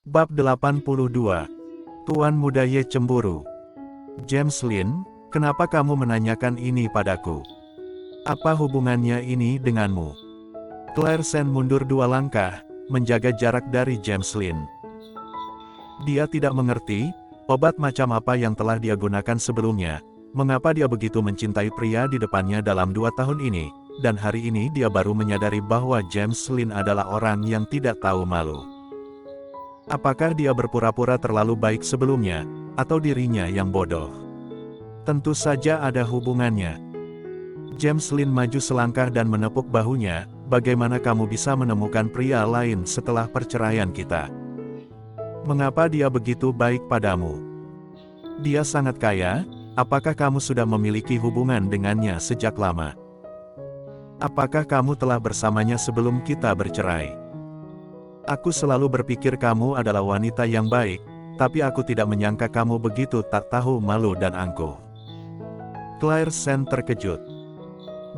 Bab 82. Tuan Muda Ye cemburu. James Lin, kenapa kamu menanyakan ini padaku? Apa hubungannya ini denganmu? Claire Sen mundur 2 langkah, menjaga jarak dari James Lin. Dia tidak mengerti, obat macam apa yang telah dia gunakan sebelumnya, mengapa dia begitu mencintai pria di depannya dalam 2 tahun ini, dan hari ini dia baru menyadari bahwa James Lin adalah orang yang tidak tahu malu. Apakah dia berpura-pura terlalu baik sebelumnya, atau dirinya yang bodoh? Tentu saja ada hubungannya. James Lin maju selangkah dan menepuk bahunya, bagaimana kamu bisa menemukan pria lain setelah perceraian kita? Mengapa dia begitu baik padamu? Dia sangat kaya, apakah kamu sudah memiliki hubungan dengannya sejak lama? Apakah kamu telah bersamanya sebelum kita bercerai? Aku selalu berpikir kamu adalah wanita yang baik, tapi aku tidak menyangka kamu begitu tak tahu malu dan angkuh. Claire Sen terkejut.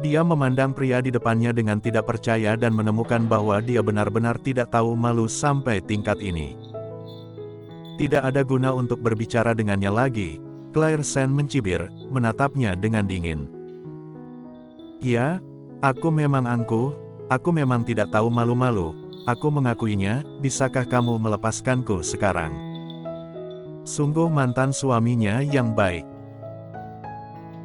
Dia memandang pria di depannya dengan tidak percaya dan menemukan bahwa dia benar-benar tidak tahu malu sampai tingkat ini. Tidak ada guna untuk berbicara dengannya lagi, Claire Sen mencibir, menatapnya dengan dingin. Ya, aku memang angkuh, aku memang tidak tahu malu-malu. Aku mengakuinya, bisakah kamu melepaskanku sekarang? Sungguh mantan suaminya yang baik.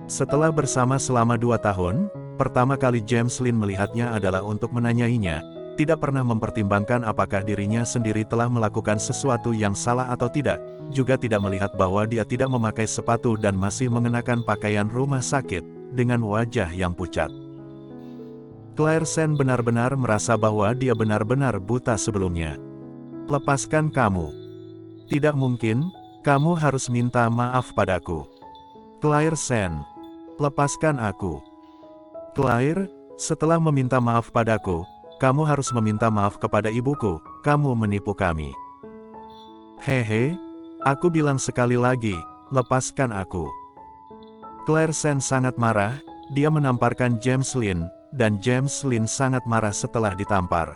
Setelah bersama selama 2 tahun, pertama kali James Lin melihatnya adalah untuk menanyainya, tidak pernah mempertimbangkan apakah dirinya sendiri telah melakukan sesuatu yang salah atau tidak, juga tidak melihat bahwa dia tidak memakai sepatu dan masih mengenakan pakaian rumah sakit, dengan wajah yang pucat. Claire Sen benar-benar merasa bahwa dia benar-benar buta sebelumnya. Lepaskan kamu. Tidak mungkin, kamu harus minta maaf padaku. Claire Sen. Lepaskan aku. Claire, setelah meminta maaf padaku, kamu harus meminta maaf kepada ibuku, kamu menipu kami. Hehe, aku bilang sekali lagi, lepaskan aku. Claire Sen sangat marah, dia menamparkan James Lin, dan James Lin sangat marah setelah ditampar.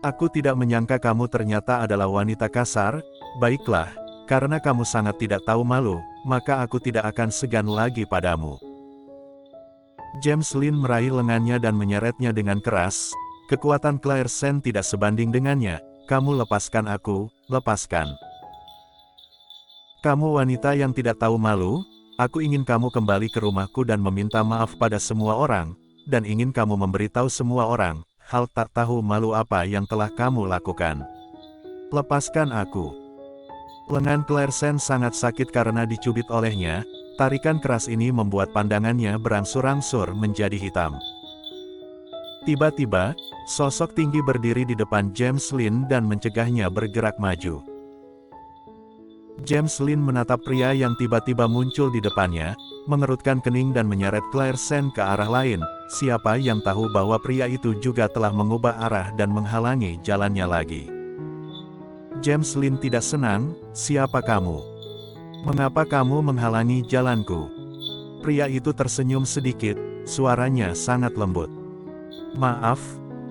Aku tidak menyangka kamu ternyata adalah wanita kasar, baiklah, karena kamu sangat tidak tahu malu, maka aku tidak akan segan lagi padamu. James Lin meraih lengannya dan menyeretnya dengan keras, kekuatan Claire Sen tidak sebanding dengannya, kamu lepaskan aku, lepaskan. Kamu wanita yang tidak tahu malu, aku ingin kamu kembali ke rumahku dan meminta maaf pada semua orang, dan ingin kamu memberitahu semua orang, hal tak tahu malu apa yang telah kamu lakukan. Lepaskan aku. Lengan Claire Sen sangat sakit karena dicubit olehnya, tarikan keras ini membuat pandangannya berangsur-angsur menjadi hitam. Tiba-tiba, sosok tinggi berdiri di depan James Lin dan mencegahnya bergerak maju. James Lin menatap pria yang tiba-tiba muncul di depannya, mengerutkan kening dan menyeret Claire Sen ke arah lain, siapa yang tahu bahwa pria itu juga telah mengubah arah dan menghalangi jalannya lagi. James Lin tidak senang, siapa kamu? Mengapa kamu menghalangi jalanku? Pria itu tersenyum sedikit, suaranya sangat lembut. Maaf,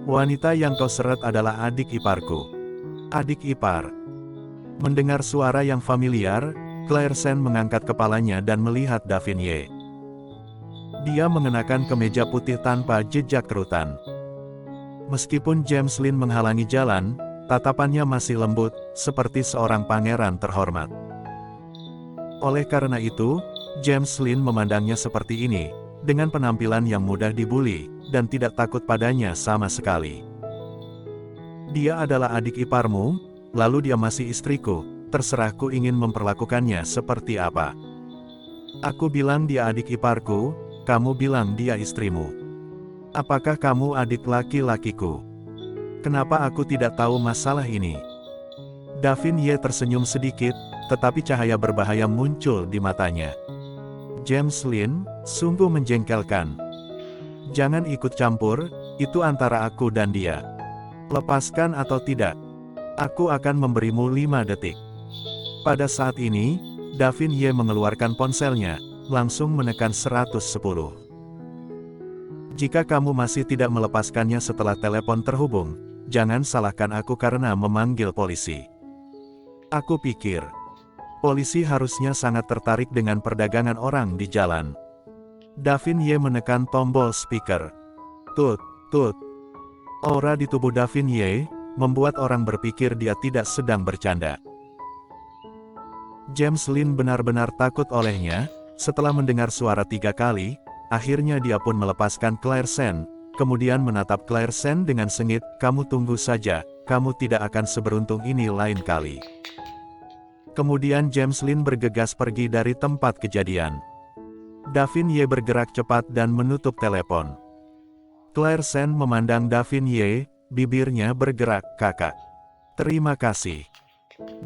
wanita yang kau seret adalah adik iparku. Adik ipar. Mendengar suara yang familiar, Claire Sen mengangkat kepalanya dan melihat Davin Ye. Dia mengenakan kemeja putih tanpa jejak kerutan. Meskipun James Lin menghalangi jalan, tatapannya masih lembut, seperti seorang pangeran terhormat. Oleh karena itu, James Lin memandangnya seperti ini, dengan penampilan yang mudah dibuli, dan tidak takut padanya sama sekali. Dia adalah adik iparmu, lalu dia masih istriku, terserahku ingin memperlakukannya seperti apa. Aku bilang dia adik iparku, kamu bilang dia istrimu. Apakah kamu adik laki-lakiku? Kenapa aku tidak tahu masalah ini? Davin Ye tersenyum sedikit, tetapi cahaya berbahaya muncul di matanya. James Lin, sungguh menjengkelkan. Jangan ikut campur, itu antara aku dan dia. Lepaskan atau tidak? Aku akan memberimu 5 detik. Pada saat ini, Davin Ye mengeluarkan ponselnya, langsung menekan 110. Jika kamu masih tidak melepaskannya setelah telepon terhubung, jangan salahkan aku karena memanggil polisi. Aku pikir, polisi harusnya sangat tertarik dengan perdagangan orang di jalan. Davin Ye menekan tombol speaker. Tut, tut. Aura di tubuh Davin Ye membuat orang berpikir dia tidak sedang bercanda. James Lin benar-benar takut olehnya. Setelah mendengar suara 3 kali, akhirnya dia pun melepaskan Claire Sen, kemudian menatap Claire Sen dengan sengit, "Kamu tunggu saja, kamu tidak akan seberuntung ini lain kali." Kemudian James Lin bergegas pergi dari tempat kejadian. Davin Ye bergerak cepat dan menutup telepon. Claire Sen memandang Davin Ye, bibirnya bergerak, "Kakak. Terima kasih."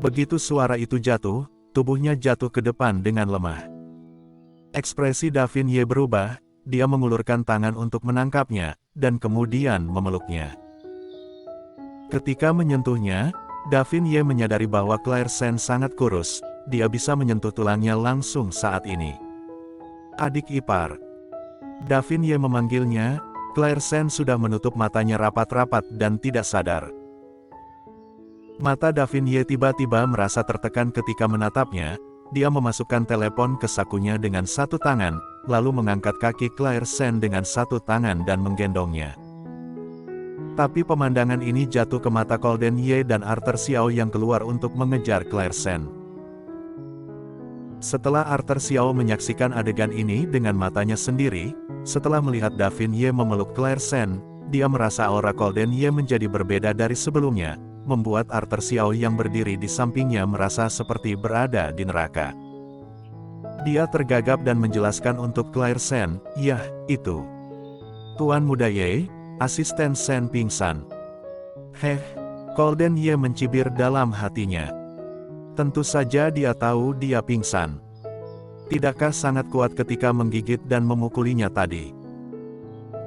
Begitu suara itu jatuh, tubuhnya jatuh ke depan dengan lemah. Ekspresi Davin Ye berubah, dia mengulurkan tangan untuk menangkapnya, dan kemudian memeluknya. Ketika menyentuhnya, Davin Ye menyadari bahwa Claire Sen sangat kurus, dia bisa menyentuh tulangnya langsung saat ini. "Adik ipar." Davin Ye memanggilnya. Claire Sen sudah menutup matanya rapat-rapat dan tidak sadar. Mata Davin Ye tiba-tiba merasa tertekan ketika menatapnya. Dia memasukkan telepon ke sakunya dengan satu tangan, lalu mengangkat kaki Claire Sen dengan satu tangan dan menggendongnya. Tapi pemandangan ini jatuh ke mata Golden Ye dan Arthur Xiao yang keluar untuk mengejar Claire Sen. Setelah Arthur Xiao menyaksikan adegan ini dengan matanya sendiri, setelah melihat Davin Ye memeluk Claire Sen, dia merasa aura Golden Ye menjadi berbeda dari sebelumnya, membuat Arthur Xiao yang berdiri di sampingnya merasa seperti berada di neraka. Dia tergagap dan menjelaskan untuk Claire Sen, "Yah, itu Tuan Muda Ye, asisten Sen pingsan." "Heh." Golden Ye mencibir dalam hatinya. Tentu saja dia tahu dia pingsan. Tidakkah sangat kuat ketika menggigit dan memukulinya tadi?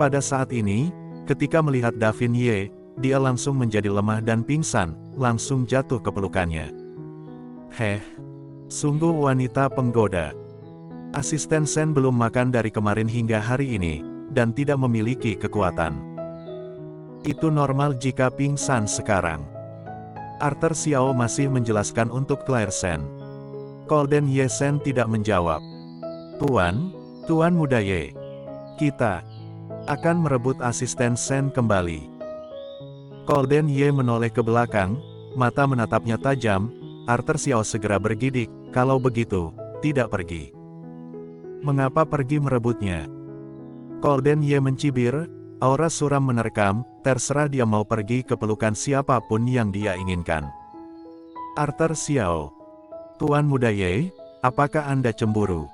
Pada saat ini, ketika melihat Davin Ye, dia langsung menjadi lemah dan pingsan, langsung jatuh ke pelukannya. "Heh, sungguh wanita penggoda. Asisten Sen belum makan dari kemarin hingga hari ini, dan tidak memiliki kekuatan. Itu normal jika pingsan sekarang." Arthur Xiao masih menjelaskan untuk Claire Sen. Golden Ye Sen tidak menjawab. Tuan Muda Ye, kita akan merebut asisten Sen kembali." Golden Ye menoleh ke belakang, mata menatapnya tajam. Arthur Xiao segera bergidik, "Kalau begitu, tidak pergi." "Mengapa pergi merebutnya?" Golden Ye mencibir, aura suram menerkam, "Terserah dia mau pergi ke pelukan siapapun yang dia inginkan." Arthur Xiao, "Tuan Muda Ye, apakah Anda cemburu?"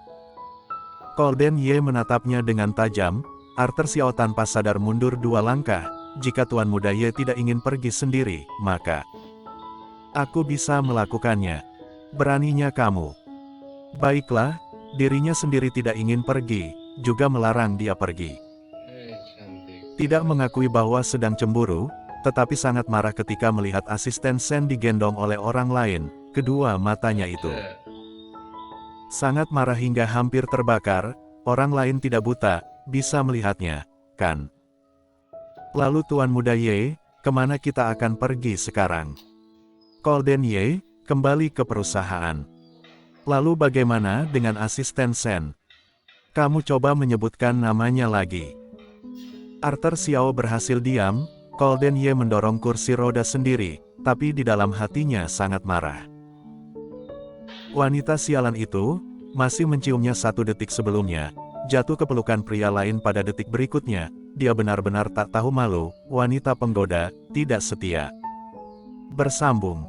Golden Ye menatapnya dengan tajam. Arthur Xiao tanpa sadar mundur 2 langkah. "Jika Tuan Muda Ye tidak ingin pergi sendiri, maka aku bisa melakukannya. Beraninya kamu." Baiklah, dirinya sendiri tidak ingin pergi, juga melarang dia pergi. Tidak mengakui bahwa sedang cemburu, tetapi sangat marah ketika melihat asisten Sen digendong oleh orang lain, kedua matanya itu sangat marah hingga hampir terbakar. Orang lain tidak buta, bisa melihatnya, kan? "Lalu Tuan Muda Ye, kemana kita akan pergi sekarang?" Golden Ye, "Kembali ke perusahaan." "Lalu bagaimana dengan asisten Sen? Kamu coba menyebutkan namanya lagi." Arthur Xiao berhasil diam. Golden Ye mendorong kursi roda sendiri, tapi di dalam hatinya sangat marah. Wanita sialan itu masih menciumnya 1 detik sebelumnya, jatuh ke pelukan pria lain pada detik berikutnya. Dia benar-benar tak tahu malu, wanita penggoda, tidak setia. Bersambung.